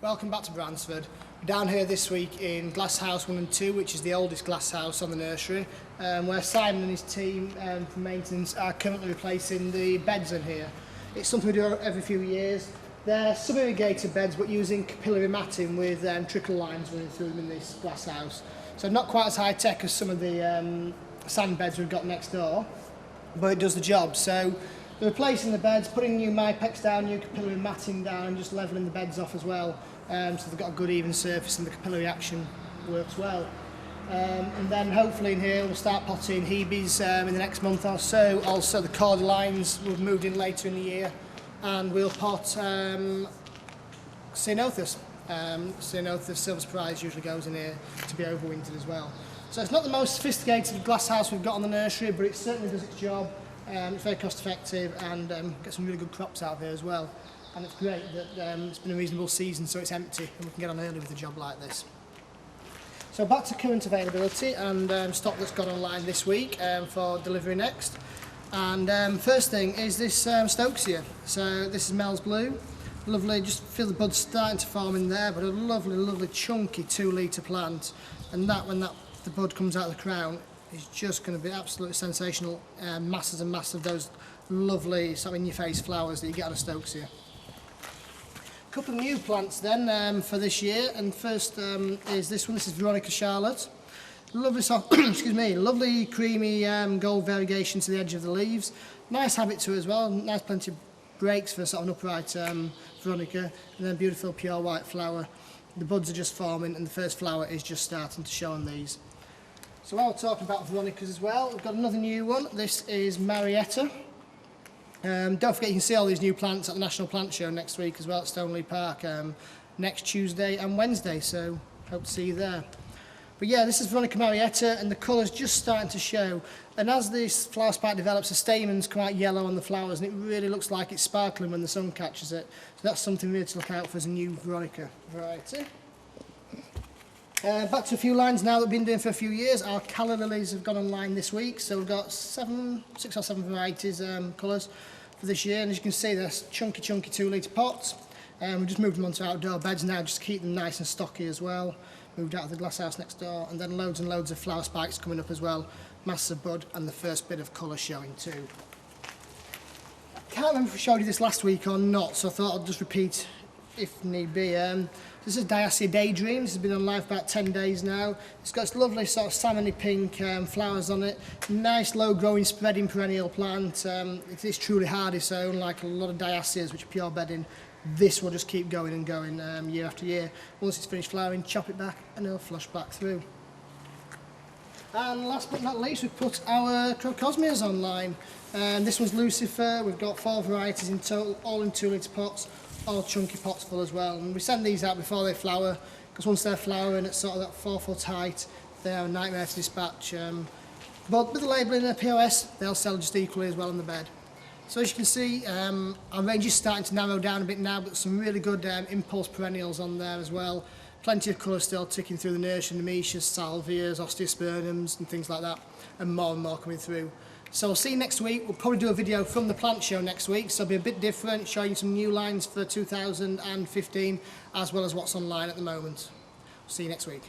Welcome back to Bransford. We're down here this week in Glass House 1 and 2, which is the oldest glass house on the nursery, where Simon and his team for maintenance are currently replacing the beds in here. It's something we do every few years. They're sub-irrigated beds but using capillary matting with trickle lines running through them in this glass house. So not quite as high tech as some of the sand beds we've got next door, but it does the job. So they're replacing the beds, putting new Mypex down, new capillary matting down, and just levelling the beds off as well. So they've got a good even surface and the capillary action works well. And then hopefully in here we'll start potting Hebes in the next month or so. Also the Cordylines we've moved in later in the year, and we'll pot Ceanothus. Ceanothus Silver Surprise usually goes in here to be overwintered as well. So it's not the most sophisticated glass house we've got on the nursery, but it certainly does its job. It's very cost effective and get some really good crops out of here as well. And it's great that it's been a reasonable season, so it's empty and we can get on early with a job like this. So back to current availability and stock that's gone online this week for delivery next. And first thing is this Stokesia. So this is Mel's Blue. Lovely, just feel the buds starting to form in there, but a lovely chunky 2-litre plant. And that, when the bud comes out of the crown, is just going to be absolutely sensational. Masses and masses of those lovely sort of in-your-face flowers that you get on a Stokesia. A couple of new plants then for this year, and first is this one. This is Veronica Charlotte. Lovely soft, excuse me, lovely creamy gold variegation to the edge of the leaves. Nice habit to it as well. Nice plenty of breaks for sort of an upright Veronica, and then beautiful pure white flower. The buds are just forming, and the first flower is just starting to show on these. So while we're talking about Veronicas as well, we've got another new one. This is Marietta. Don't forget you can see all these new plants at the National Plant Show next week as well at Stoneleigh Park, next Tuesday and Wednesday, so hope to see you there. But yeah, this is Veronica Marietta, and the colour's just starting to show. And as this flower spike develops, the stamens come out yellow on the flowers, and it really looks like it's sparkling when the sun catches it. So that's something really to look out for as a new Veronica variety. Back to a few lines now that we've been doing for a few years. Our calla lilies have gone online this week, so we've got 6 or 7 varieties colours for this year, and as you can see, they're chunky 2-litre pots. We've just moved them onto outdoor beds now just to keep them nice and stocky as well. Moved out of the glass house next door, and then loads and loads of flower spikes coming up as well. Massive bud and the first bit of colour showing too. I can't remember if we showed you this last week or not, so I thought I'd just repeat if need be. This is Diassia Daydream. This has been on live about 10 days now. It's got this lovely sort of salmony pink flowers on it. Nice low growing spreading perennial plant. It is truly hardy, so unlike a lot of Diassias which are pure bedding, this will just keep going and going year after year. Once it's finished flowering, chop it back and it'll flush back through. And last but not least, we've put our Crocosmias online. This one's Lucifer. We've got 4 varieties in total, all in 2-litre pots. All chunky pots full as well, and we send these out before they flower, because once they're flowering at sort of that 4-foot height, they are a nightmare to dispatch. But with the labelling and the POS, they'll sell just equally as well on the bed. So as you can see, our range is starting to narrow down a bit now, but some really good impulse perennials on there as well. Plenty of colour still ticking through the nursery, Nemesias, Salvias, Osteospermums and things like that, and more coming through. So we'll see you next week. We'll probably do a video from the plant show next week, so it'll be a bit different, showing you some new lines for 2015, as well as what's online at the moment. See you next week.